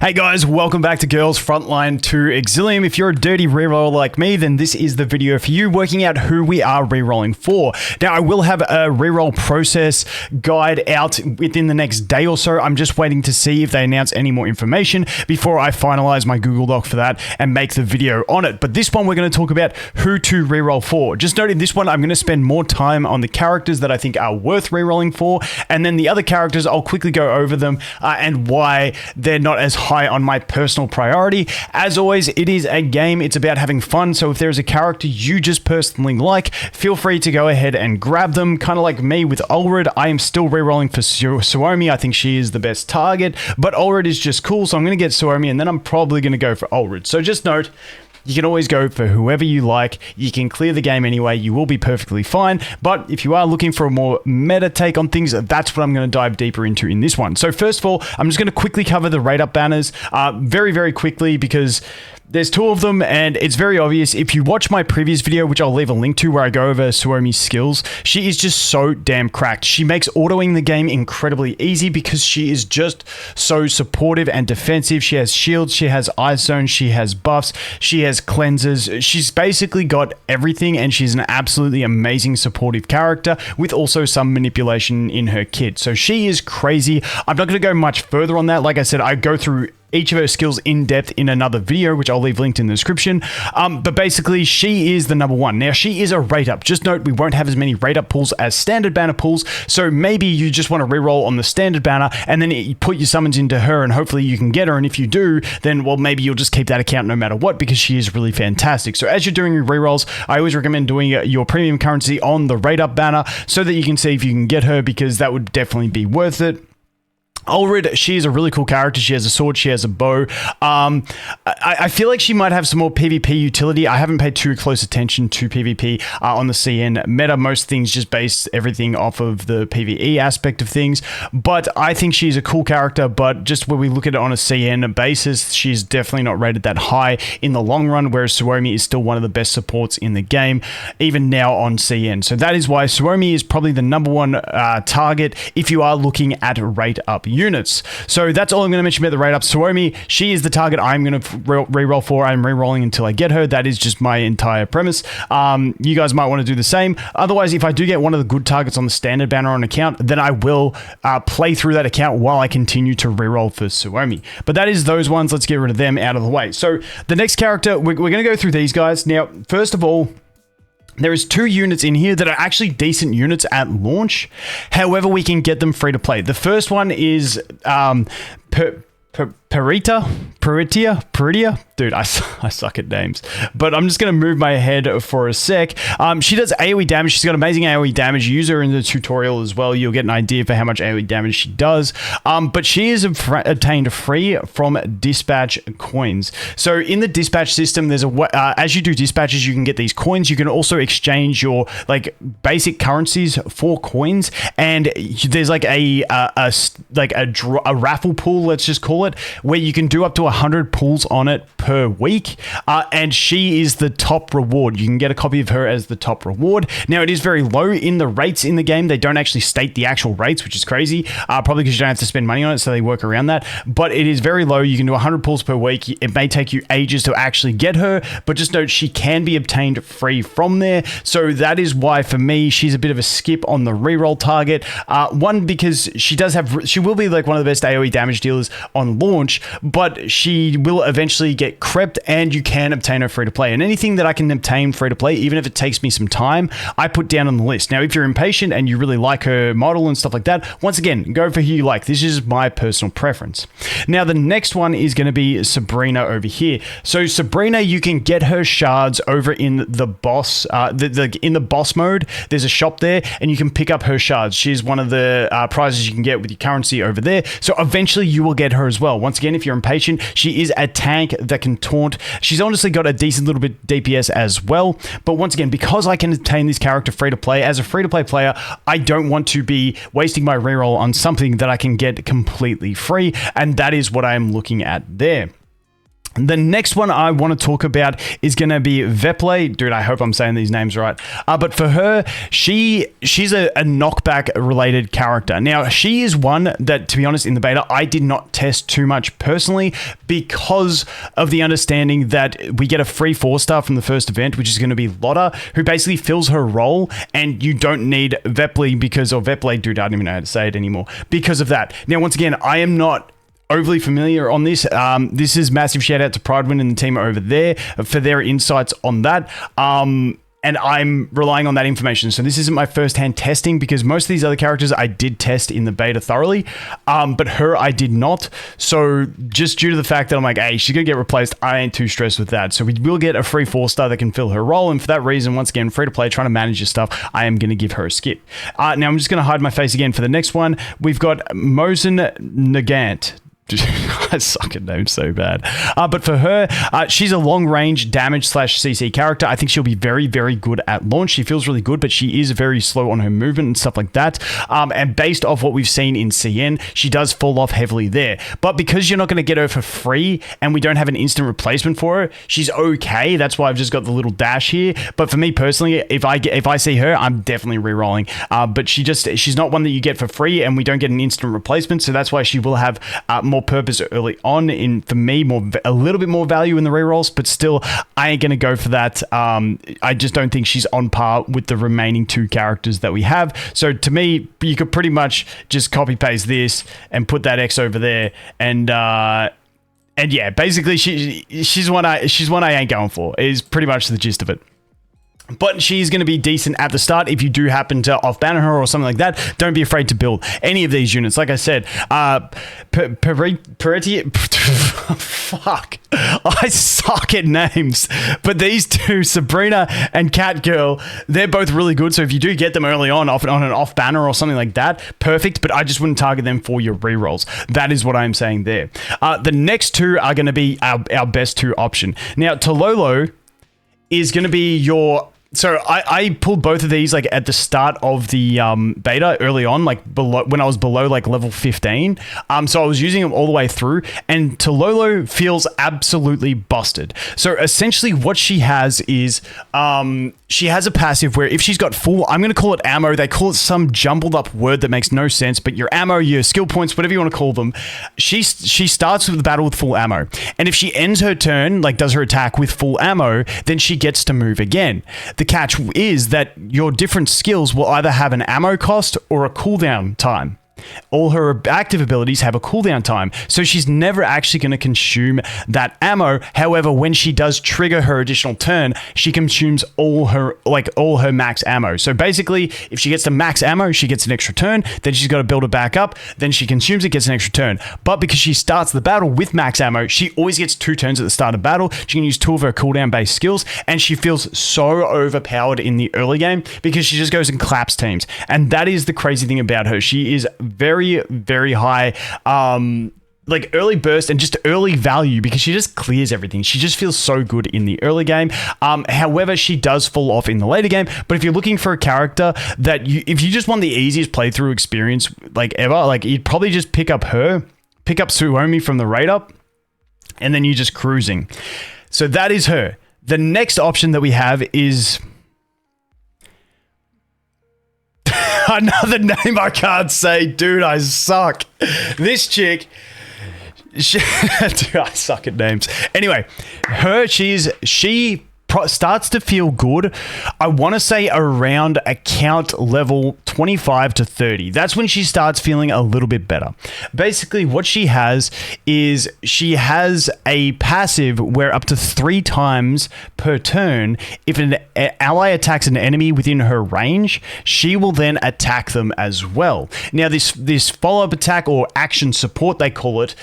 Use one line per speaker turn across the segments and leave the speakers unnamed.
Hey guys, welcome back to Girls Frontline to Exilium. If you're a dirty reroll like me, then this is the video for you, working out who we are rerolling for. Now, I will have a reroll process guide out within the next day or so. I'm just waiting to see if they announce any more information before I finalize my Google Doc for that and make the video on it. But this one, we're going to talk about who to reroll for. Just note in this one, I'm going to spend more time on the characters that I think are worth rerolling for, and then the other characters, I'll quickly go over them and why they're not as high on my personal priority. As always, it is a game. It's about having fun. So if there's a character you just personally like, feel free to go ahead and grab them. Kind of like me with Ulrid, I am still rerolling for Suomi. I think she is the best target, but Ulrid is just cool. So I'm going to get Suomi and then I'm probably going to go for Ulrid. So just note, you can always go for whoever you like. You can clear the game anyway. You will be perfectly fine. But if you are looking for a more meta take on things, that's what I'm going to dive deeper into in this one. So first of all, I'm just going to quickly cover the Rateup banners very, very quickly because there's two of them, and it's very obvious. If you watch my previous video, which I'll leave a link to, where I go over Suomi's skills, she is just so damn cracked. She makes autoing the game incredibly easy because she is just so supportive and defensive. She has shields, she has ice zone, she has buffs, she has cleansers. She's basically got everything, and she's an absolutely amazing supportive character with also some manipulation in her kit. So she is crazy. I'm not going to go much further on that. Like I said, I go through each of her skills in depth in another video, which I'll leave linked in the description. But basically, she is the number one. Now, she is a Rateup. Just note, we won't have as many Rateup pulls as standard banner pulls. So maybe you just want to reroll on the standard banner and then you put your summons into her and hopefully you can get her. And if you do, then, well, maybe you'll just keep that account no matter what because she is really fantastic. So as you're doing your rerolls, I always recommend doing your premium currency on the Rateup banner so that you can see if you can get her, because that would definitely be worth it. Ulrid, she is a really cool character. She has a sword, she has a bow. I feel like she might have some more PvP utility. I haven't paid too close attention to PvP on the CN meta. Most things just base everything off of the PvE aspect of things. But I think she's a cool character, but just when we look at it on a CN basis, she's definitely not rated that high in the long run, whereas Suomi is still one of the best supports in the game, even now on CN. So that is why Suomi is probably the number one target if you are looking at Rateup units. So that's all I'm going to mention about the Rateup. Suomi, she is the target I'm going to reroll for. I'm rerolling until I get her. That is just my entire premise. You guys might want to do the same. Otherwise, if I do get one of the good targets on the standard banner on account, then I will play through that account while I continue to reroll for Suomi. But that is those ones. Let's get rid of them out of the way. So the next character, we're going to go through these guys. Now, first of all, there is two units in here that are actually decent units at launch. However, we can get them free to play. The first one is Peritia? Dude, I suck at names. But I'm just going to move my head for a sec. She does AoE damage. She's got amazing AoE damage. Use her in the tutorial as well. You'll get an idea for how much AoE damage she does. But she is obtained free from dispatch coins. So in the dispatch system, there's as you do dispatches, you can get these coins. You can also exchange your like basic currencies for coins. And there's like a raffle pool, let's just call it, where you can do up to 100 pulls on it per week, and she is the top reward. You can get a copy of her as the top reward. Now, it is very low in the rates in the game. They don't actually state the actual rates, which is crazy, probably because you don't have to spend money on it, so they work around that, but it is very low. You can do 100 pulls per week. It may take you ages to actually get her, but just note she can be obtained free from there, so that is why, for me, she's a bit of a skip on the reroll target. One, because she will be like one of the best AoE damage dealers on launch, but she will eventually get crept and you can obtain her free to play. And anything that I can obtain free to play, even if it takes me some time, I put down on the list. Now, if you're impatient and you really like her model and stuff like that, once again, go for who you like. This is my personal preference. Now, the next one is going to be Sabrina over here. So Sabrina, you can get her shards over in the boss, in the boss mode. There's a shop there and you can pick up her shards. She's one of the prizes you can get with your currency over there. So eventually you will get her as well. Once again, if you're impatient, she is a tank that can taunt. She's honestly got a decent little bit DPS as well. But once again, because I can obtain this character free to play, as a free to play player, I don't want to be wasting my reroll on something that I can get completely free. And that is what I am looking at there. The next one I want to talk about is going to be Veple. Dude, I hope I'm saying these names right. But for her, she's a knockback related character. Now, she is one that, to be honest, in the beta, I did not test too much personally because of the understanding that we get a free 4-star from the first event, which is going to be Lotta, who basically fills her role, and you don't need Veple Veple, dude, I don't even know how to say it anymore, because of that. Now, once again, I am not overly familiar on this. This is massive shout out to Pridewin and the team over there for their insights on that. And I'm relying on that information. So this isn't my first-hand testing because most of these other characters I did test in the beta thoroughly, but her I did not. So just due to the fact that I'm like, hey, she's going to get replaced, I ain't too stressed with that. So we will get a free 4-star that can fill her role. And for that reason, once again, free-to-play, trying to manage your stuff, I am going to give her a skip. Now I'm just going to hide my face again for the next one. We've got Mosin Nagant. I suck at names so bad. But for her, she's a long-range damage/CC character. I think she'll be very, very good at launch. She feels really good, but she is very slow on her movement and stuff like that. And based off what we've seen in CN, she does fall off heavily there. But because you're not going to get her for free and we don't have an instant replacement for her, she's okay. That's why I've just got the little dash here. But for me personally, if I see her, I'm definitely re-rolling. But she's not one that you get for free, and we don't get an instant replacement. So that's why she will have more purpose early on, for me, a little bit more value in the rerolls, but still I ain't gonna go for that. I just don't think she's on par with the remaining 2 characters that we have. So to me, you could pretty much just copy paste this and put that X over there, and yeah, basically she's one I ain't going for, is pretty much the gist of it. But she's going to be decent at the start. If you do happen to off-banner her or something like that, don't be afraid to build any of these units. Like I said, Peretti... Fuck. I suck at names. But these 2, Sabrina and Catgirl, they're both really good. So if you do get them early on an off-banner or something like that, perfect. But I just wouldn't target them for your rerolls. That is what I'm saying there. The next 2 are going to be our best 2 option. Now, Tololo is going to be your... So I pulled both of these like at the start of the beta early on, like when I was below like level 15. So I was using them all the way through, and Tololo feels absolutely busted. So essentially what she has is she has a passive where if she's got full, I'm going to call it ammo. They call it some jumbled up word that makes no sense, but your ammo, your skill points, whatever you want to call them, she starts with the battle with full ammo. And if she ends her turn, like does her attack with full ammo, then she gets to move again. The catch is that your different skills will either have an ammo cost or a cooldown time. All her active abilities have a cooldown time, so she's never actually going to consume that ammo. However, when she does trigger her additional turn, she consumes all her max ammo. So basically, if she gets to max ammo, she gets an extra turn, then she's got to build it back up, then she consumes it, gets an extra turn. But because she starts the battle with max ammo, she always gets 2 turns at the start of battle. She can use 2 of her cooldown based skills, and she feels so overpowered in the early game because she just goes and claps teams. And that is the crazy thing about her. She is very, very high like early burst and just early value because she just clears everything. She just feels so good in the early game. However, she does fall off in the later game. But if you're looking for a character that if you just want the easiest playthrough experience like ever, like you'd probably just pick up Suomi from the Rateup, and then you're just cruising. So that is her. The next option that we have is another name I can't say. Dude, I suck. This chick... Dude, I suck at names. Anyway, she starts to feel good, I want to say around account level 25 to 30. That's when she starts feeling a little bit better. Basically, what she has is she has a passive where up to 3 times per turn, if an ally attacks an enemy within her range, she will then attack them as well. Now, this follow-up attack or action support, they call it,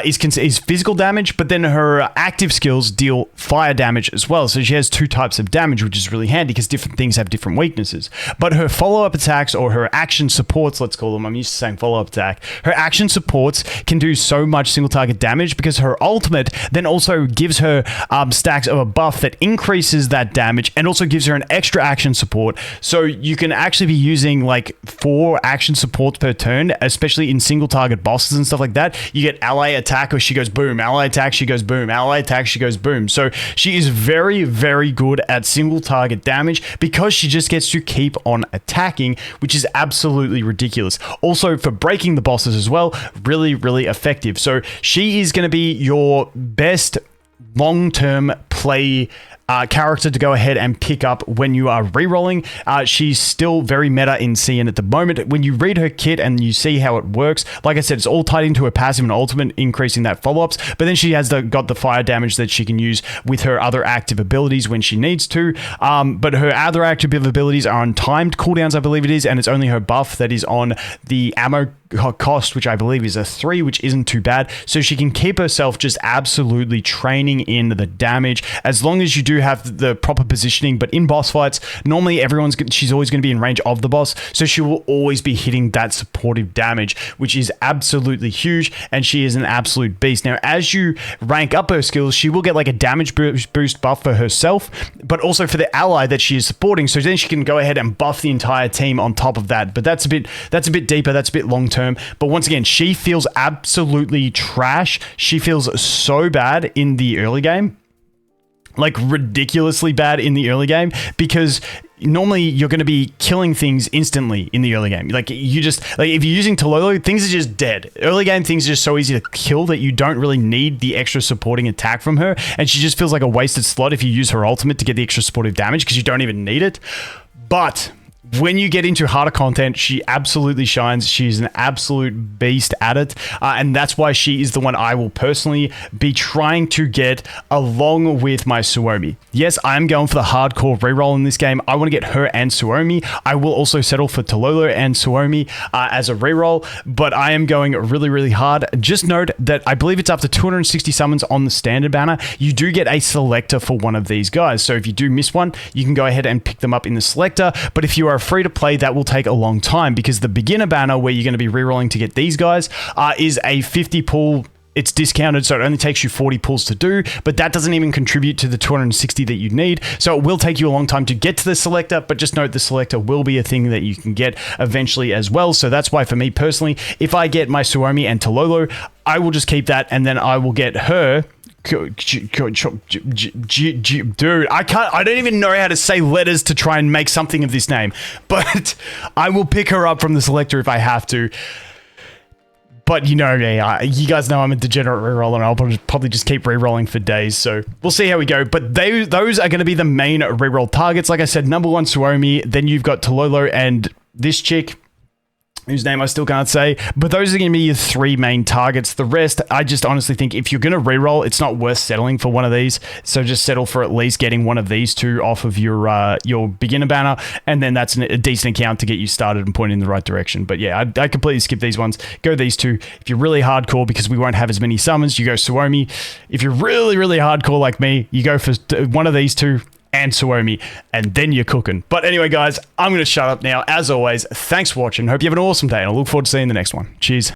is physical damage, but then her active skills deal fire damage as well. So she has 2 types of damage, which is really handy because different things have different weaknesses. But her follow-up attacks or her action supports, let's call them, I'm used to saying follow-up attack, her action supports can do so much single target damage because her ultimate then also gives her stacks of a buff that increases that damage and also gives her an extra action support. So you can actually be using like 4 action supports per turn, especially in single target bosses and stuff like that. You get ally attack or she goes boom, ally attack, she goes boom, ally attack, she goes boom. So she is very, very good at single target damage because she just gets to keep on attacking, which is absolutely ridiculous. Also for breaking the bosses as well, really, really effective. So she is going to be your best long-term play character to go ahead and pick up when you are rerolling. She's still very meta in CN at the moment. When you read her kit and you see how it works, like I said, it's all tied into her passive and ultimate, increasing that follow-ups, but then she has got the fire damage that she can use with her other active abilities when she needs to, but her other active abilities are on timed cooldowns, I believe it is, and it's only her buff that is on the ammo cost, which I believe is a 3, which isn't too bad. So she can keep herself just absolutely training in the damage as long as you do have the proper positioning. But in boss fights, normally she's always going to be in range of the boss, so she will always be hitting that supportive damage, which is absolutely huge, and she is an absolute beast. Now as you rank up her skills, she will get like a damage boost buff for herself, but also for the ally that she is supporting, so then she can go ahead and buff the entire team on top of that. But that's a bit deeper, that's a bit long term. But once again, she feels absolutely trash. She feels so bad in the early game, like ridiculously bad in the early game, because normally you're going to be killing things instantly in the early game. Like you just, like if you're using Tololo, things are just dead. Early game things are just so easy to kill that you don't really need the extra supporting attack from her, and she just feels like a wasted slot if you use her ultimate to get the extra supportive damage because you don't even need it. But when you get into harder content, she absolutely shines. She's an absolute beast at it. And that's why she is the one I will personally be trying to get along with my Suomi. Yes, I'm going for the hardcore reroll in this game. I want to get her and Suomi. I will also settle for Tololo and Suomi as a reroll, but I am going really, really hard. Just note that I believe it's up to 260 summons on the standard banner. You do get a selector for one of these guys. So if you do miss one, you can go ahead and pick them up in the selector. But if you are free to play, that will take a long time because the beginner banner where you're going to be rerolling to get these guys is a 50 pull. It's discounted, so it only takes you 40 pulls to do, but that doesn't even contribute to the 260 that you need. So it will take you a long time to get to the selector, but just note the selector will be a thing that you can get eventually as well. So that's why for me personally, if I get my Suomi and Tololo, I will just keep that, and then I will get her. Dude, I don't even know how to say letters to try and make something of this name, but I will pick her up from the selector if I have to. But you know me, you guys know I'm a degenerate reroller, and I'll probably just keep rerolling for days, so we'll see how we go. But those are going to be the main reroll targets. Like I said, number 1, Suomi, then you've got Tololo and this chick, whose name I still can't say, but those are going to be your 3 main targets. The rest, I just honestly think if you're going to reroll, it's not worth settling for one of these. So just settle for at least getting one of these 2 off of your beginner banner, and then that's a decent account to get you started and pointed in the right direction. But yeah, I completely skip these ones. Go these 2. If you're really hardcore, because we won't have as many summons, you go Suomi. If you're really, really hardcore like me, you go for one of these 2. And Suomi, and then you're cooking. But anyway, guys, I'm going to shut up now. As always, thanks for watching. Hope you have an awesome day, and I look forward to seeing the next one. Cheers.